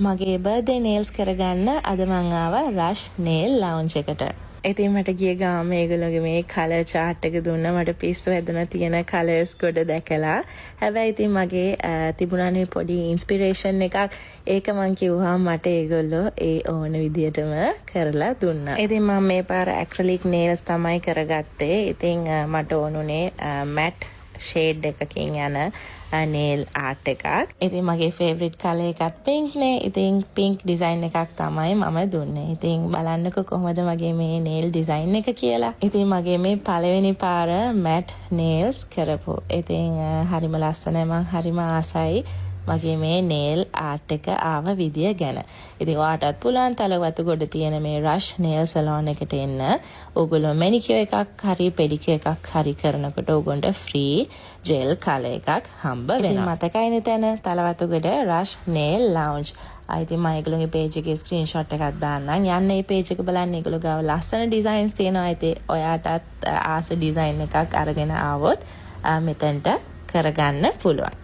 මගේ birthday nails කරගන්න අද මං ආවා රෂ් නේල් ලවුන්ජ් එකට. ඉතින් මට ගිය ගාම ඒගොල්ලෝගේ මේ කලර් chart එක දුන්නා. මට පිස්සු හැදුනා තියෙන කලර්ස් කොට දැකලා. හැබැයි ඉතින් මගේ තිබුණානේ පොඩි ඉන්ස්පිරේෂන් එකක්. ඒක මං කිව්වහම මට ඒගොල්ලෝ ඒ ඕන විදියටම කරලා දුන්නා. ඉතින් මම මේ පාර ඇක්‍රලික් නේල්ස් තමයි කරගත්තේ. ඉතින් මට ඕනුනේ මැට් ෂේඩ් එකකින් යන nail art එකක්. ඉතින් මගේ favorite color එකත් pink නේ. ඉතින් pink design එකක් තමයි මම දුන්නේ. ඉතින් බලන්නකෝ කොහොමද මගේ මේ nail design එක කියලා. ඉතින් මගේ මේ පළවෙනි පාර matte nails කරපු. ඉතින් හරිම ලස්සනයි, මම හරිම ආසයි මගේ මේ nail art එක ආව විදිය ගැන. ඉතින් ඔයාටත් පුළුවන් තලවතු ගොඩ තියෙන මේ rush nail salon එකට එන්න. ඕගොල්ලෝ manicure එකක් හරි pedicure එකක් හරි කරනකොට ඕගොල්ලන්ට free gel color එකක් හම්බ වෙනවා. ඉතින් මතකයිනේ තැන තලවතු ගොඩ rush nail lounge. ඉතින් මම ඒගොල්ලෝගේ page එකේ screenshot එකක් දාන්නම්. යන්න මේ page එක බලන්න. ඒගොල්ලෝ ගාව ලස්සන designs තියෙනවා. ඉතින් ඔයාටත් ආස design එකක් අරගෙන ආවොත් මෙතනට කරගන්න පුළුවන්.